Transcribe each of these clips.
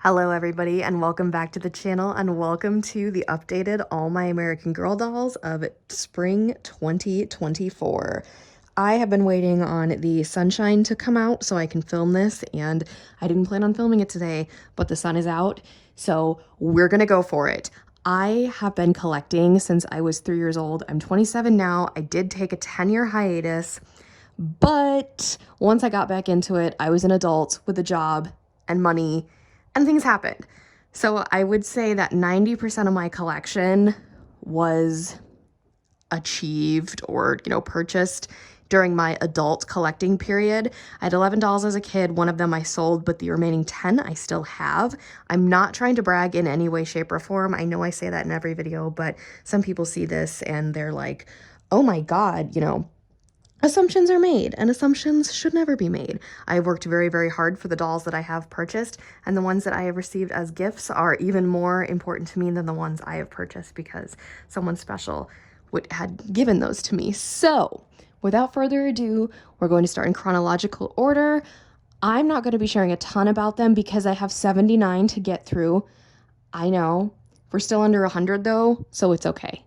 Hello everybody and welcome back to the channel and welcome to the updated All My American Girl dolls of spring 2024. I have been waiting on the sunshine to come out so I can film this, and I didn't plan on filming it today, but the sun is out, so we're gonna go for it. I have been collecting since I was 3 years old. I'm 27 now. I did take a 10-year hiatus, but once I got back into it, I was an adult with a job and money, and things happened. So I would say that 90% of my collection was achieved or, purchased during my adult collecting period. I had 11 dolls as a kid. One of them I sold, but the remaining 10 I still have. I'm not trying to brag in any way, shape, or form. I know I say that in every video, but some people see this and they're like, oh my God, assumptions are made, and assumptions should never be made. I worked very, very hard for the dolls that I have purchased, and the ones that I have received as gifts are even more important to me than the ones I have purchased because someone special had given those to me. So, without further ado, we're going to start in chronological order. I'm not going to be sharing a ton about them because I have 79 to get through. I know. We're still under 100 though, so it's okay.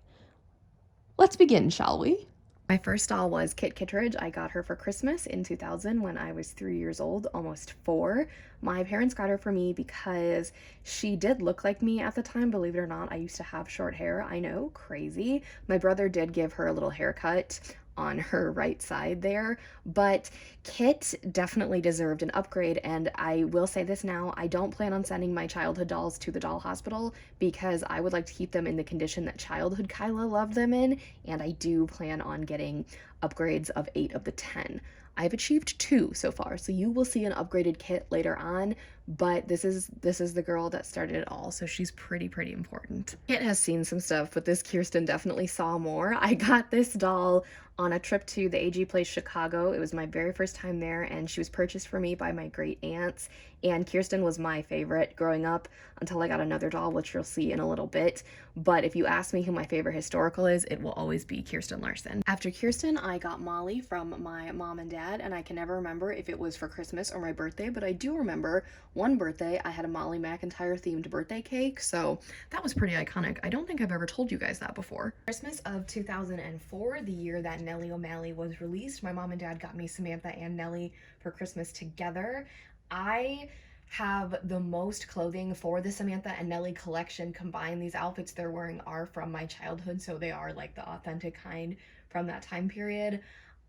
Let's begin, shall we? My first doll was Kit Kittredge. I got her for Christmas in 2000 when I was 3 years old, almost 4. My parents got her for me because she did look like me at the time, believe it or not. I used to have short hair. I know, crazy. My brother did give her a little haircut on her right side there, but Kit definitely deserved an upgrade, and I will say this now, I don't plan on sending my childhood dolls to the doll hospital because I would like to keep them in the condition that childhood Kyla loved them in, and I do plan on getting upgrades of 8 of the 10. I've achieved 2 so far, so you will see an upgraded Kit later on, but this is the girl that started it all, so she's pretty important. Kit has seen some stuff, but this Kirsten definitely saw more. I got this doll on a trip to the AG Place Chicago. It was my very first time there, and she was purchased for me by my great aunts, and Kirsten was my favorite growing up until I got another doll, which you'll see in a little bit. But if you ask me who my favorite historical is, it will always be Kirsten Larson. After Kirsten, I got Molly from my mom and dad, and I can never remember if it was for Christmas or my birthday, but I do remember one birthday I had a Molly McIntyre themed birthday cake, so that was pretty iconic. I don't think I've ever told you guys that before. Christmas of 2004, the year that Nellie O'Malley was released, my mom and dad got me Samantha and Nellie for Christmas together. I have the most clothing for the Samantha and Nellie collection combined. These outfits they're wearing are from my childhood, so they are like the authentic kind from that time period.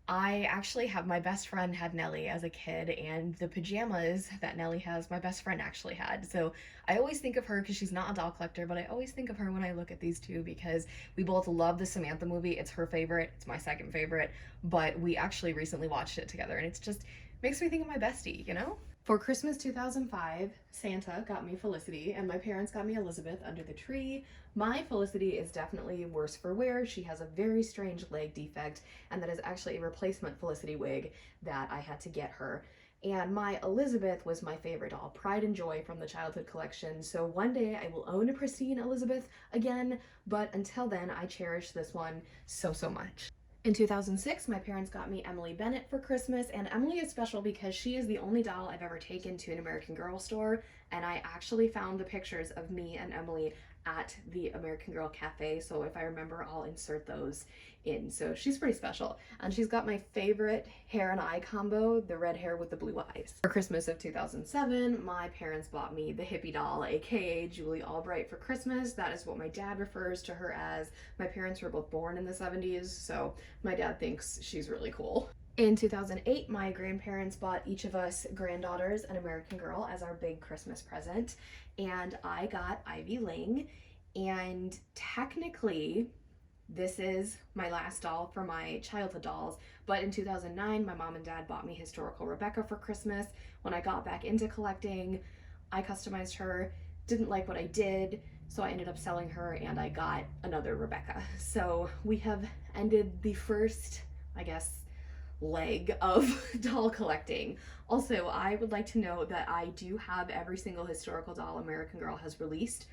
I actually have, my best friend had Nellie as a kid, and the pajamas that Nellie has, my best friend actually had. So I always think of her because she's not a doll collector, but I always think of her when I look at these two because we both love the Samantha movie. It's her favorite, it's my second favorite, but we actually recently watched it together, and it's just makes me think of my bestie, you know? For Christmas 2005, Santa got me Felicity, and my parents got me Elizabeth under the tree. My Felicity is definitely worse for wear. She has a very strange leg defect, and that is actually a replacement Felicity wig that I had to get her. And my Elizabeth was my favorite doll, pride and joy from the childhood collection. So one day I will own a pristine Elizabeth again, but until then I cherish this one so much. In 2006, my parents got me Emily Bennett for Christmas, and Emily is special because she is the only doll I've ever taken to an American Girl store, and I actually found the pictures of me and Emily at the American Girl Cafe, so if I remember, I'll insert those in. So she's pretty special, and she's got my favorite hair and eye combo, the red hair with the blue eyes. For Christmas of 2007, my parents bought me the hippie doll, aka Julie Albright, for Christmas. That is what my dad refers to her as. My parents were both born in the 70s, so my dad thinks she's really cool. In 2008, my grandparents bought each of us granddaughters an American Girl as our big Christmas present, and I got Ivy Ling, and technically this is my last doll for my childhood dolls, but in 2009, my mom and dad bought me Historical Rebecca for Christmas. When I got back into collecting, I customized her, didn't like what I did, so I ended up selling her, and I got another Rebecca. So we have ended the first, I guess, leg of doll collecting. Also, I would like to note that I do have every single historical doll American Girl has released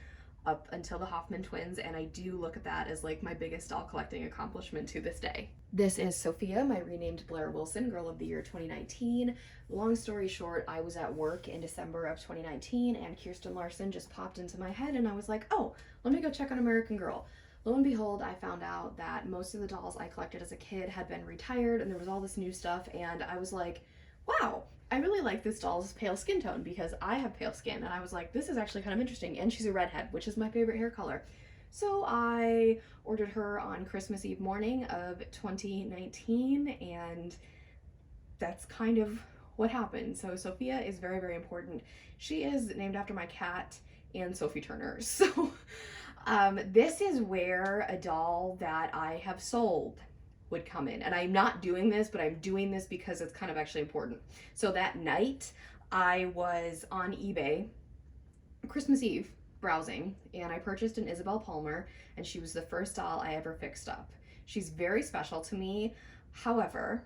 up until the Hoffman twins, and I do look at that as like my biggest doll collecting accomplishment to this day. This is Sophia, my renamed Blair Wilson Girl of the Year 2019. Long story short, I was at work in December of 2019 and Kirsten Larson just popped into my head and I was like, oh, let me go check on American Girl. Lo and behold, I found out that most of the dolls I collected as a kid had been retired and there was all this new stuff, and I was like, wow, I really like this doll's pale skin tone because I have pale skin, and I was like, this is actually kind of interesting, and she's a redhead, which is my favorite hair color. So I ordered her on Christmas Eve morning of 2019, and that's kind of what happened. So Sophia is very, very important. She is named after my cat and Sophie Turner. So this is where a doll that I have sold would come in. And I'm not doing this, but I'm doing this because it's kind of actually important. So that night I was on eBay, Christmas Eve, browsing, and I purchased an Isabel Palmer, and she was the first doll I ever fixed up. She's very special to me. However,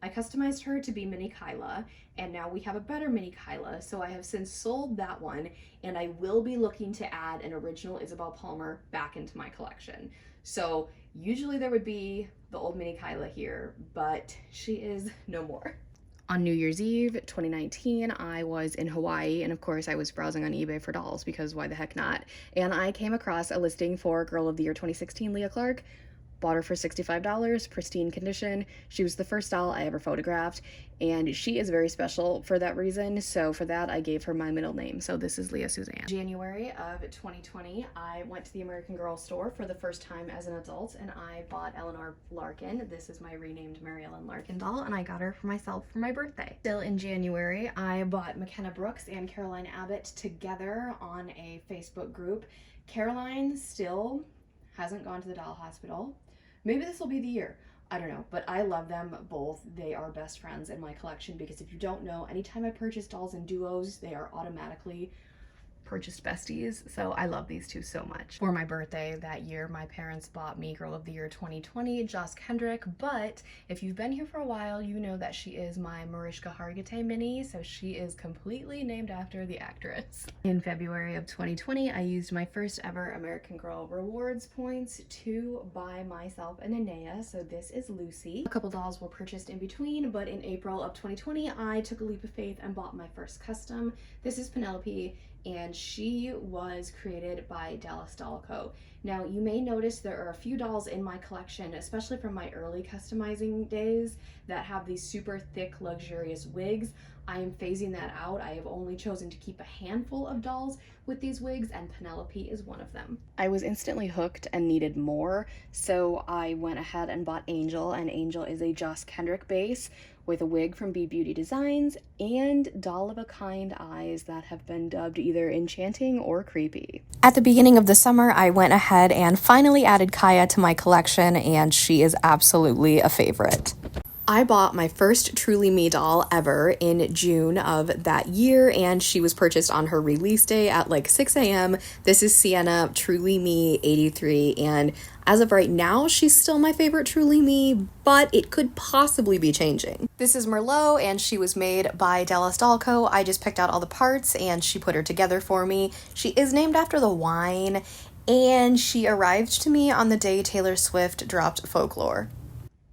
I customized her to be Mini Kyla, and now we have a better Mini Kyla, so I have since sold that one, and I will be looking to add an original Isabel Palmer back into my collection. So usually there would be the old Mini Kyla here, but she is no more. On New Year's Eve 2019, I was in Hawaii, and of course I was browsing on eBay for dolls because why the heck not? And I came across a listing for Girl of the Year 2016 Leah Clark. Bought her for $65, pristine condition. She was the first doll I ever photographed, and she is very special for that reason. So for that, I gave her my middle name. So this is Leah Suzanne. January of 2020, I went to the American Girl store for the first time as an adult, and I bought Eleanor Larkin. This is my renamed Mary Ellen Larkin doll, and I got her for myself for my birthday. Still in January, I bought McKenna Brooks and Caroline Abbott together on a Facebook group. Caroline still hasn't gone to the doll hospital. Maybe this will be the year. I don't know, but I love them both. They are best friends in my collection because if you don't know, anytime I purchase dolls in duos, they are automatically purchased besties. So I love these two so much. For my birthday that year, my parents bought me Girl of the Year 2020, Joss Kendrick, but if you've been here for a while, you know that she is my Mariska Hargitay mini, so she is completely named after the actress. In February of 2020, I used my first ever American Girl rewards points to buy myself an Anea, so this is Lucy. A couple dolls were purchased in between, but in April of 2020, I took a leap of faith and bought my first custom. This is Penelope, and she was created by Dallas Doll Co. Now, you may notice there are a few dolls in my collection, especially from my early customizing days, that have these super thick, luxurious wigs. I am phasing that out. I have only chosen to keep a handful of dolls with these wigs, and Penelope is one of them. I was instantly hooked and needed more, so I went ahead and bought Angel, and Angel is a Joss Kendrick base with a wig from B Beauty Designs and doll-of-a-kind eyes that have been dubbed either enchanting or creepy. At the beginning of the summer, I went ahead and finally added Kaya to my collection, and she is absolutely a favorite. I bought my first Truly Me doll ever in June of that year, and she was purchased on her release day at like 6 a.m. This is Sienna Truly Me 83, and as of right now, she's still my favorite Truly Me, but it could possibly be changing. This is Merlot, and she was made by Dallas Doll Co. I just picked out all the parts, and she put her together for me. She is named after the wine, and she arrived to me on the day Taylor Swift dropped Folklore.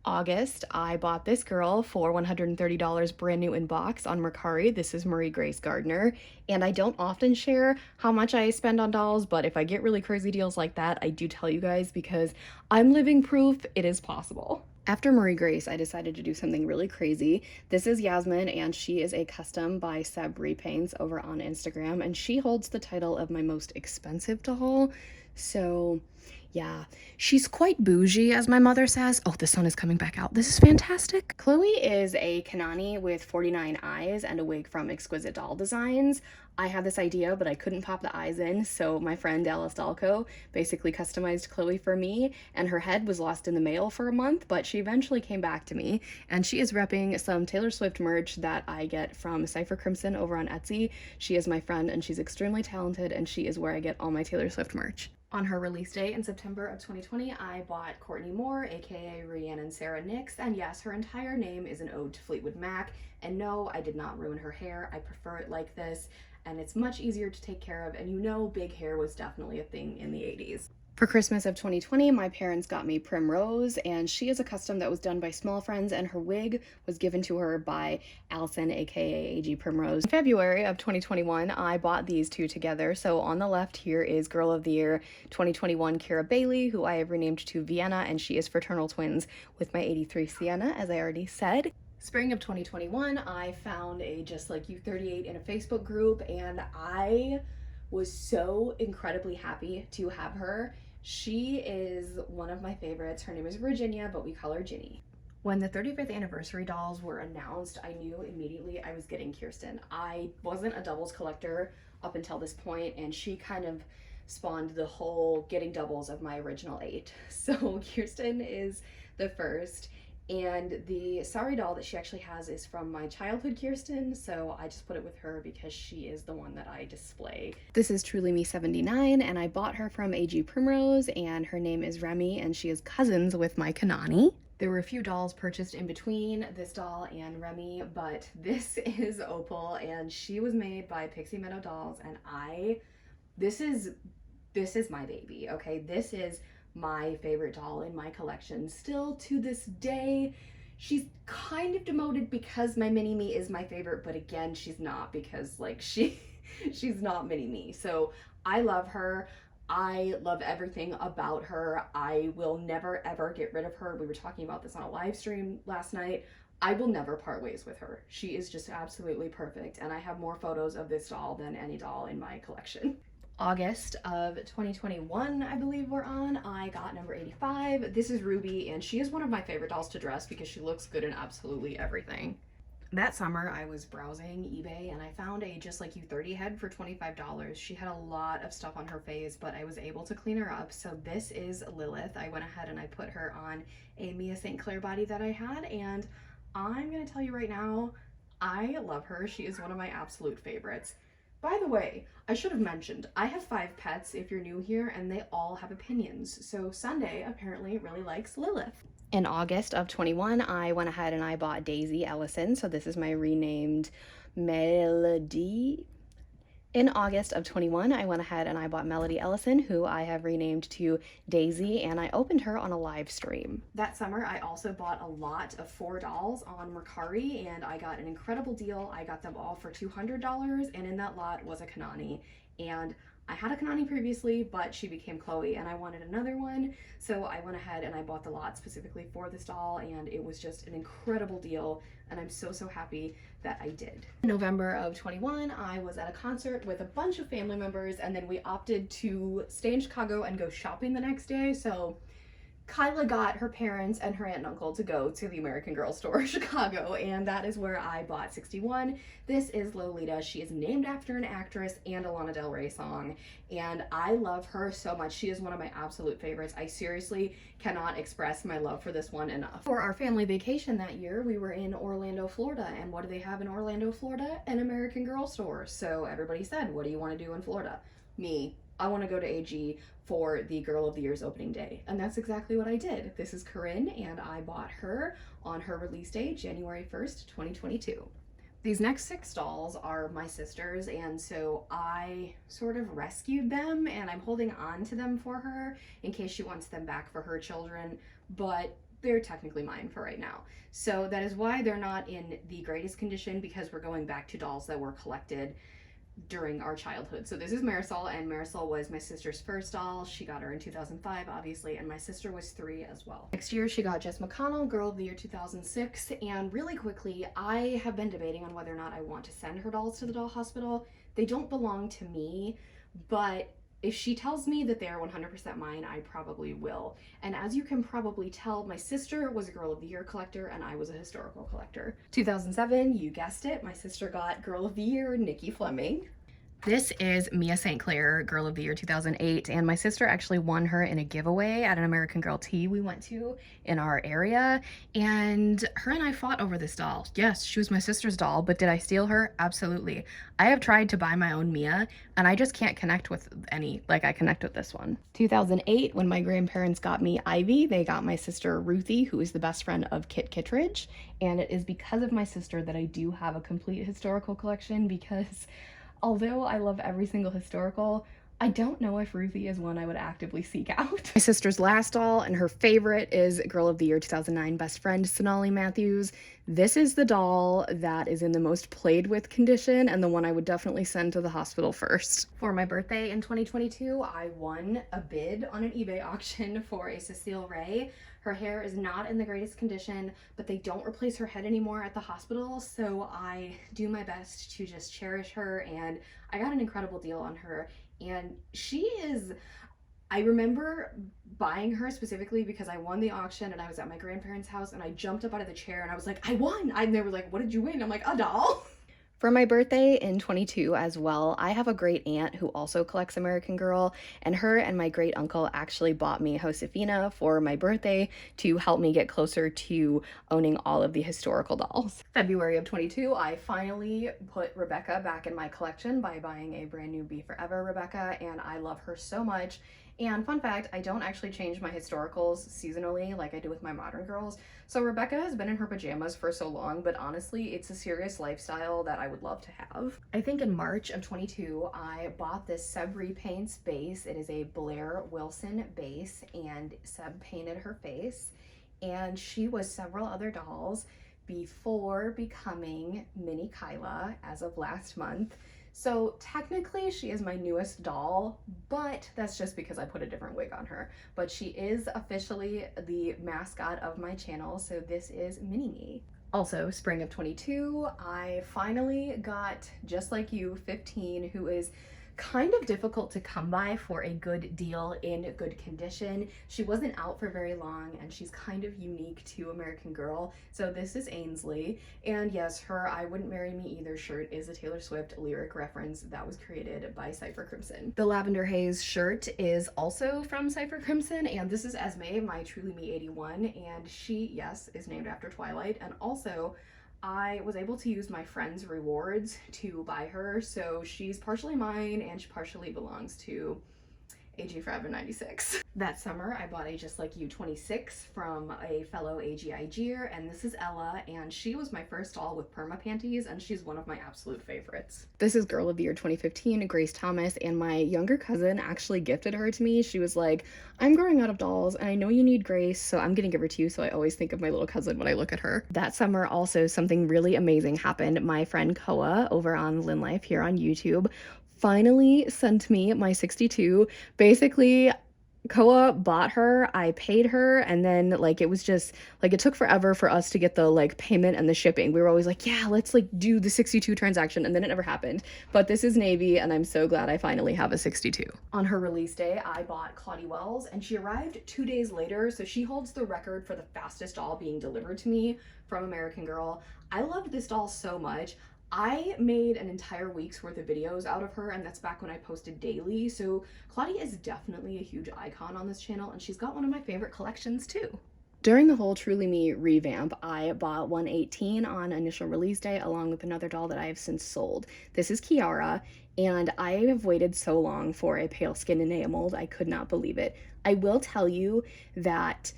August, I bought this girl for $130 brand new in box on Mercari. This is Marie Grace Gardner, and I don't often share how much I spend on dolls, but if I get really crazy deals like that, I do tell you guys because I'm living proof it is possible. After Marie Grace, I decided to do something really crazy. This is Yasmin, and she is a custom by Seb Repaints over on Instagram, and she holds the title of my most expensive doll. So yeah, she's quite bougie, as my mother says. Oh, the sun is coming back out. This is fantastic. Chloe is a Kanani with 49 eyes and a wig from Exquisite Doll Designs. I had this idea, but I couldn't pop the eyes in, so my friend Dallas Doll Co. basically customized Chloe for me, and her head was lost in the mail for a month, but she eventually came back to me, and she is repping some Taylor Swift merch that I get from Cypher Crimson over on Etsy. She is my friend, and she's extremely talented, and she is where I get all my Taylor Swift merch. On her release day in September of 2020, I bought Courtney Moore, aka Rhiannon Sarah Nix, and yes, her entire name is an ode to Fleetwood Mac, and no, I did not ruin her hair. I prefer it like this. and it's much easier to take care of, and you know big hair was definitely a thing in the 80s. For Christmas of 2020, my parents got me Primrose, and she is a custom that was done by Small Friends, and her wig was given to her by Allison, aka AG Primrose. In February of 2021, I bought these two together. So on the left here is Girl of the Year 2021 Kira Bailey, who I have renamed to Vienna, and she is fraternal twins with my 83 Sienna, as I already said. Spring of 2021, I found a Just Like You 38 in a Facebook group, and I was so incredibly happy to have her. She is one of my favorites. Her name is Virginia, but we call her Ginny. When the 35th anniversary dolls were announced, I knew immediately I was getting Kirsten. I wasn't a doubles collector up until this point, and she kind of spawned the whole getting doubles of my original 8. So Kirsten is the first. And the Sorry doll that she actually has is from my childhood Kirsten, so I just put it with her because she is the one that I display. This is Truly Me 79, and I bought her from AG Primrose, and her name is Remy, and she is cousins with my Kanani. There were a few dolls purchased in between this doll and Remy, but this is Opal, and she was made by Pixie Meadow Dolls, and this is my baby, okay? This is my favorite doll in my collection still to this day. She's kind of demoted because my mini me is my favorite, but again, she's not, because like she's not mini me. So I love her. I love everything about her. I will never ever get rid of her. We were talking about this on a live stream last night. I will never part ways with her. She is just absolutely perfect, and I have more photos of this doll than any doll in my collection. August of 2021, I believe we're on, I got number 85. This is Ruby, and she is one of my favorite dolls to dress because she looks good in absolutely everything. That summer, I was browsing eBay, and I found a Just Like You 30 head for $25. She had a lot of stuff on her face, but I was able to clean her up. So this is Lilith. I went ahead and I put her on a Mia St. Clair body that I had, and I'm gonna tell you right now, I love her. She is one of my absolute favorites. By the way, I should have mentioned, I have 5 pets if you're new here, and they all have opinions. So Sunday apparently really likes Lilith. In August of 21, I went ahead and I bought Daisy Ellison. So this is my renamed Melody. In August of 21, I went ahead and I bought Melody Ellison, who I have renamed to Daisy, and I opened her on a live stream. That summer, I also bought a lot of 4 dolls on Mercari, and I got an incredible deal. I got them all for $200, and in that lot was a Kanani. And I had a Kanani previously, but she became Chloe, and I wanted another one, so I went ahead and I bought the lot specifically for this doll, and it was just an incredible deal, and I'm so happy that I did. In November of 21, I was at a concert with a bunch of family members, and then we opted to stay in Chicago and go shopping the next day. So Kyla got her parents and her aunt and uncle to go to the American Girl store in Chicago, and that is where I bought 61. This is Lolita. She is named after an actress and a Lana Del Rey song, and I love her so much. She is one of my absolute favorites. I seriously cannot express my love for this one enough. For our family vacation that year, we were in Orlando, Florida, and what do they have in Orlando, Florida? An American Girl store. So everybody said, what do you want to do in Florida? Me, I want to go to AG for the Girl of the Year's opening day. And that's exactly what I did. This is Corinne, and I bought her on her release date, January 1st, 2022. These next 6 dolls are my sister's, and so I sort of rescued them, and I'm holding on to them for her in case she wants them back for her children, but they're technically mine for right now. So that is why they're not in the greatest condition, because we're going back to dolls that were collected during our childhood. So this is Marisol, and Marisol was my sister's first doll. She got her in 2005, obviously, and my sister was 3 as well. Next year, she got Jess McConnell, Girl of the Year 2006, and really quickly, I have been debating on whether or not I want to send her dolls to the doll hospital. They don't belong to me, but if she tells me that they are 100% mine, I probably will. And as you can probably tell, my sister was a Girl of the Year collector and I was a historical collector. 2007, you guessed it, my sister got Girl of the Year, Nikki Fleming. This is Mia St. Clair, Girl of the Year 2008, and my sister actually won her in a giveaway at an American Girl tea we went to in our area, and her and I fought over this doll. Yes, she was my sister's doll, but did I steal her? Absolutely. I have tried to buy my own Mia, and I just can't connect with any like I connect with this one. 2008, when my grandparents got me Ivy, they got my sister Ruthie, who is the best friend of Kit Kittredge, and it is because of my sister that I do have a complete historical collection, because Although I love every single historical, I don't know if Ruthie is one I would actively seek out. My sister's last doll and her favorite is Girl of the Year 2009 best friend Sonali Matthews. This is the doll that is in the most played with condition and the one I would definitely send to the hospital first. For my birthday in 2022, I won a bid on an eBay auction for a Cecile Ray. Her hair is not in the greatest condition, but they don't replace her head anymore at the hospital, so I do my best to just cherish her, and I got an incredible deal on her. And she is, I remember buying her specifically because I won the auction and I was at my grandparents' house and I jumped up out of the chair and I was like, I won! And they were like, what did you win? I'm like, a doll! For my birthday in 22 as well, I have a great aunt who also collects American Girl, and her and my great uncle actually bought me Josefina for my birthday to help me get closer to owning all of the historical dolls. February of 22, I finally put Rebecca back in my collection by buying a brand new Be Forever Rebecca, and I love her so much. And fun fact, I don't actually change my historicals seasonally like I do with my modern girls. So Rebecca has been in her pajamas for so long, but honestly, it's a serious lifestyle that I would love to have. I think in March of 22, I bought this Seb Repaints base. It is a Blair Wilson base, and Seb painted her face. And she was several other dolls before becoming Mini Kyla as of last month. So technically she is my newest doll, but that's just because I put a different wig on her. But she is officially the mascot of my channel, so this is Mini Me. Also, spring of 22, I finally got Just Like You 15, who is kind of difficult to come by for a good deal in good condition. She wasn't out for very long and she's kind of unique to American Girl. So this is Ainsley, and yes, her I Wouldn't Marry Me Either shirt is a Taylor Swift lyric reference that was created by Cypher Crimson. The Lavender Haze shirt is also from Cypher Crimson, and this is Esme, my Truly Me 81, and she, yes, is named after Twilight. And also I was able to use my friend's rewards to buy her, so she's partially mine and she partially belongs to AG Forever 96. That summer, I bought a Just Like You 26 from a fellow AGIGer, and this is Ella, and she was my first doll with perma panties, and she's one of my absolute favorites. This is Girl of the Year 2015, Grace Thomas, and my younger cousin actually gifted her to me. She was like, I'm growing out of dolls, and I know you need Grace, so I'm gonna give her to you, so I always think of my little cousin when I look at her. That summer, also, something really amazing happened. My friend Koa, over on Lynn Life here on YouTube, finally sent me my 62. Basically, Koa bought her, I paid her, and then like it was just like it took forever for us to get the like payment and the shipping. We were always like, yeah, let's like do the 62 transaction, and then it never happened. But this is Navy, and I'm so glad I finally have a 62. On her release day, I bought Claudie Wells, and she arrived 2 days later, so she holds the record for the fastest doll being delivered to me from American Girl. I loved this doll so much. I made an entire week's worth of videos out of her, and that's back when I posted daily, so Claudia is definitely a huge icon on this channel, and she's got one of my favorite collections too. During the whole Truly Me revamp, I bought 118 on initial release day along with another doll that I have since sold. This is Kiara, and I have waited so long for a pale skin enameled, I could not believe it. I will tell you that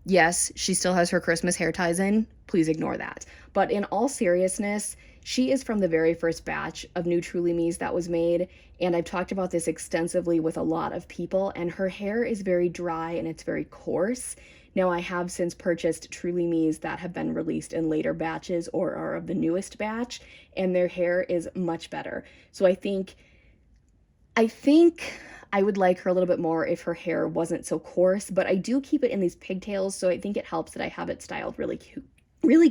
yes, she still has her Christmas hair ties in, please ignore that. But in all seriousness, she is from the very first batch of new Truly Me's that was made, and I've talked about this extensively with a lot of people, and her hair is very dry and it's very coarse. Now, I have since purchased Truly Me's that have been released in later batches or are of the newest batch, and their hair is much better. So I think I would like her a little bit more if her hair wasn't so coarse, but I do keep it in these pigtails, so I think it helps that I have it styled really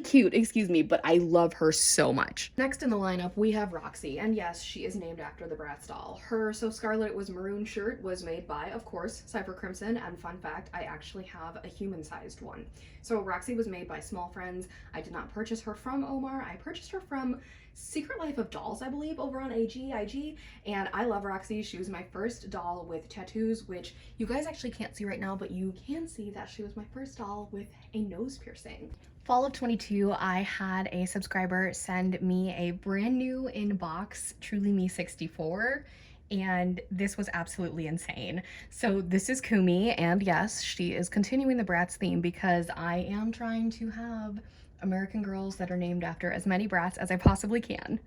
cute, excuse me, but I love her so much. Next in the lineup, we have Roxy, and yes, she is named after the Bratz doll. Her So Scarlet Was Maroon shirt was made by, of course, Cypher Crimson, and fun fact, I actually have a human-sized one. So Roxy was made by Small Friends. I did not purchase her from Omar. I purchased her from Secret Life of Dolls, I believe, over on AGIG, and I love Roxy. She was my first doll with tattoos, which you guys actually can't see right now, but you can see that she was my first doll with a nose piercing. Fall of 22, I had a subscriber send me a brand new in-box Truly Me 64, and this was absolutely insane. So this is Kumi, and yes, she is continuing the Bratz theme because I am trying to have American girls that are named after as many Bratz as I possibly can.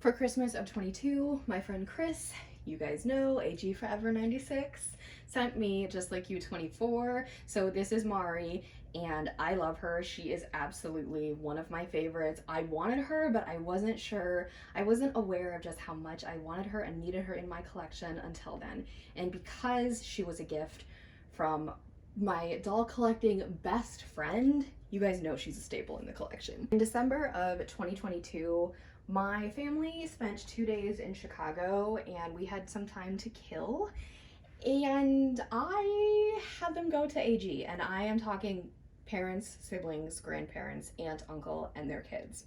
For Christmas of 22, my friend Chris, you guys know, AG Forever 96, sent me Just Like You 24. So this is Mari, and I love her. She is absolutely one of my favorites. I wanted her, but I wasn't sure. I wasn't aware of just how much I wanted her and needed her in my collection until then. And because she was a gift from my doll collecting best friend, you guys know she's a staple in the collection. In December of 2022, my family spent 2 days in Chicago and we had some time to kill, and I had them go to AG, and I am talking parents, siblings, grandparents, aunt, uncle, and their kids.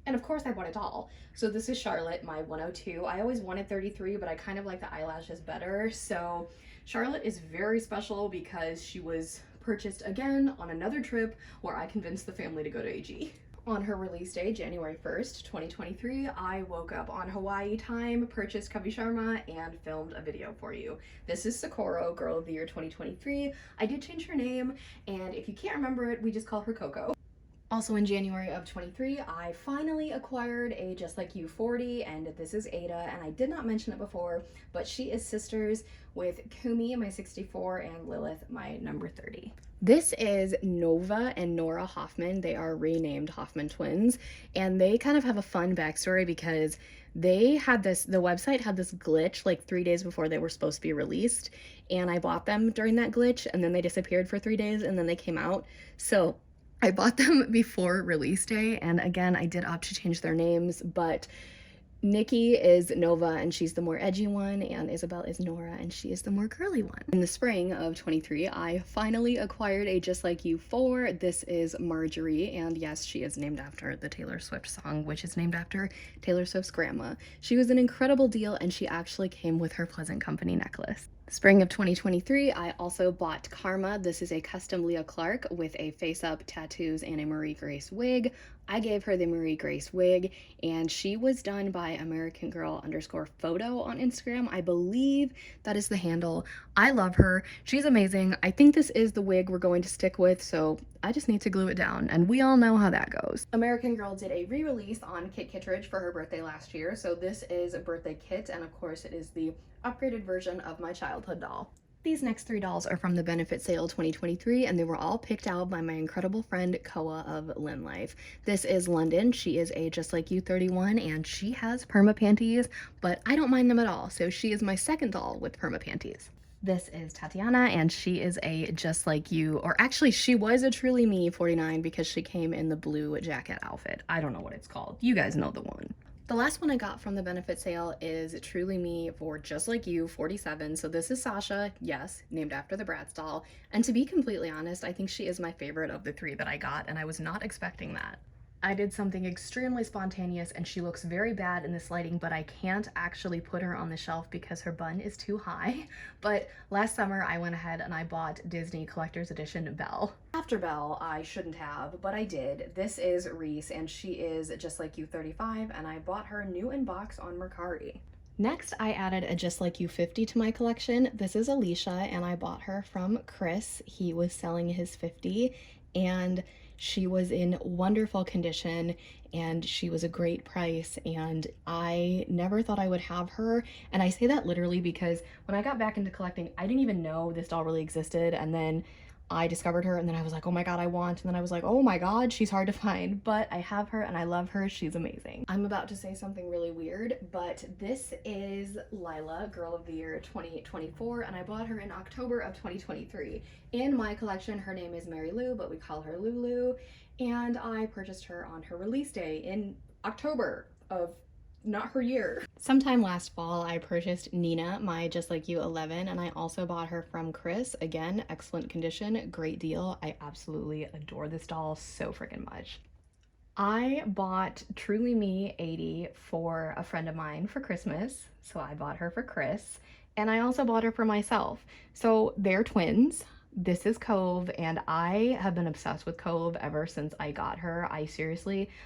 And of course I bought a doll. So this is Charlotte, my 102. I always wanted 33, but I kind of like the eyelashes better. So Charlotte is very special because she was purchased again on another trip where I convinced the family to go to AG. On her release day, January 1st, 2023, I woke up on Hawaii time, purchased Kavi Sharma, and filmed a video for you. This is Socorro, Girl of the Year 2023. I did change her name, and if you can't remember it, we just call her Coco. Also in January of 23, I finally acquired a Just Like You 40, and this is Ada, and I did not mention it before, but she is sisters with Kumi, my 64, and Lilith, my number 30. This is Nova and Nora Hoffman. They are renamed Hoffman twins, and they kind of have a fun backstory because they had the website had this glitch like 3 days before they were supposed to be released, and I bought them during that glitch, and then they disappeared for 3 days, and then they came out. So I bought them before release day, and again, I did opt to change their names, but Nikki is Nova, and she's the more edgy one, and Isabel is Nora, and she is the more girly one. In the spring of 23, I finally acquired a Just Like You 4. This is Marjorie, and yes, she is named after the Taylor Swift song, which is named after Taylor Swift's grandma. She was an incredible deal, and she actually came with her Pleasant Company necklace. Spring of 2023, I also bought Karma. This is a custom Leah Clark with a face-up, tattoos, and a Marie Grace wig. I gave her the Marie Grace wig, and she was done by American Girl _photo on Instagram. I believe that is the handle. I love her. She's amazing. I think this is the wig we're going to stick with, so I just need to glue it down, and we all know how that goes. American Girl did a re-release on Kit Kittredge for her birthday last year, so this is a birthday kit, and of course it is the upgraded version of my childhood doll. These next 3 dolls are from the benefit sale 2023, and they were all picked out by my incredible friend Koa of Lynn Life. This is London. She is a Just Like You 31, and she has perma panties, but I don't mind them at all, so she is my second doll with perma panties. This is Tatiana, and she is a Just Like You, or actually she was a Truly Me 49 because she came in the blue jacket outfit. I don't know what it's called. You guys know the one. The last one I got from the benefit sale is Truly Me for Just Like You 47. So this is Sasha, yes, named after the Bratz doll. And to be completely honest, I think she is my favorite of the 3 that I got, and I was not expecting that. I did something extremely spontaneous, and she looks very bad in this lighting, but I can't actually put her on the shelf because her bun is too high. But last summer I went ahead and I bought Disney Collector's Edition Belle. After Belle, I shouldn't have, but I did. This is Reese, and she is Just Like You 35, and I bought her new in box on Mercari. Next, I added a Just Like You 50 to my collection. This is Alicia, and I bought her from Chris. He was selling his 50, and she was in wonderful condition, and she was a great price, and I never thought I would have her. And I say that literally because when I got back into collecting, I didn't even know this doll really existed, and then I discovered her, and then I was like, oh my god, I want, and then I was like, oh my god, she's hard to find, but I have her and I love her. She's amazing. I'm about to say something really weird, but this is Lila, Girl of the Year 2024, and I bought her in October of 2023. In my collection, her name is Mary Lou, but we call her Lulu, and I purchased her on her release day in October of not her year. Sometime last fall, I purchased Nina, my Just Like You 11, and I also bought her from Chris. Again, excellent condition, great deal. I absolutely adore this doll so freaking much. I bought Truly Me 80 for a friend of mine for Christmas, so I bought her for Chris, and I also bought her for myself. So they're twins. This is Cove, and I have been obsessed with Cove ever since I got her. I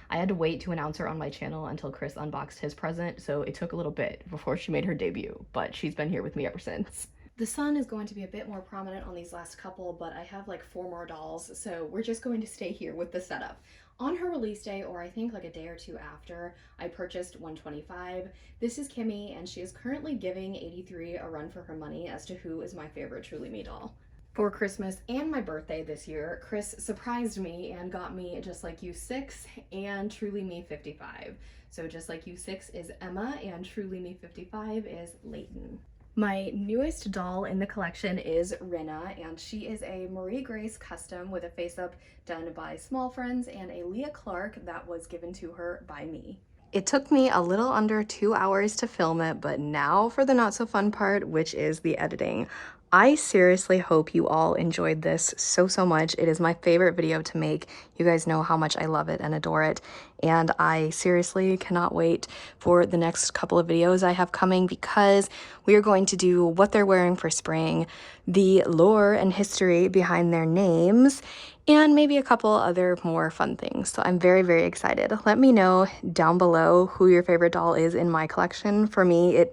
had to wait to announce her on my channel until Chris unboxed his present, so it took a little bit before she made her debut, but she's been here with me ever since. The sun is going to be a bit more prominent on these last couple, but I have like 4 more dolls, so we're just going to stay here with the setup. On her release day, or I think like a day or two after, I purchased 125. This is Kimmy, and she is currently giving 83 a run for her money as to who is my favorite Truly Me doll. For Christmas and my birthday this year, Chris surprised me and got me Just Like You 6 and Truly Me 55. So Just Like You 6 is Emma and Truly Me 55 is Layton. My newest doll in the collection is Rinna, and she is a Marie Grace custom with a face-up done by Small Friends and a Leah Clark that was given to her by me. It took me a little under 2 hours to film it, but now for the not so fun part, which is the editing. I seriously hope you all enjoyed this so much. It is my favorite video to make. You guys know how much I love it and adore it. And I seriously cannot wait for the next couple of videos I have coming, because we are going to do what they're wearing for spring, the lore and history behind their names, and maybe a couple other more fun things. So I'm very excited. Let me know down below who your favorite doll is in my collection. For me,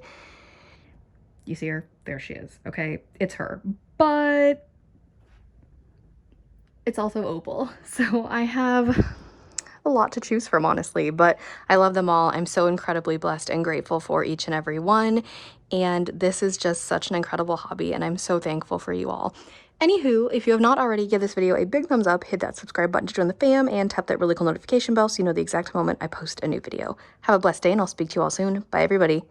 you see her? There she is, okay? It's her. But it's also Opal. So I have a lot to choose from, honestly, but I love them all. I'm so incredibly blessed and grateful for each and every one. And this is just such an incredible hobby, and I'm so thankful for you all. Anywho, if you have not already, give this video a big thumbs up, hit that subscribe button to join the fam, and tap that really cool notification bell so you know the exact moment I post a new video. Have a blessed day, and I'll speak to you all soon. Bye, everybody.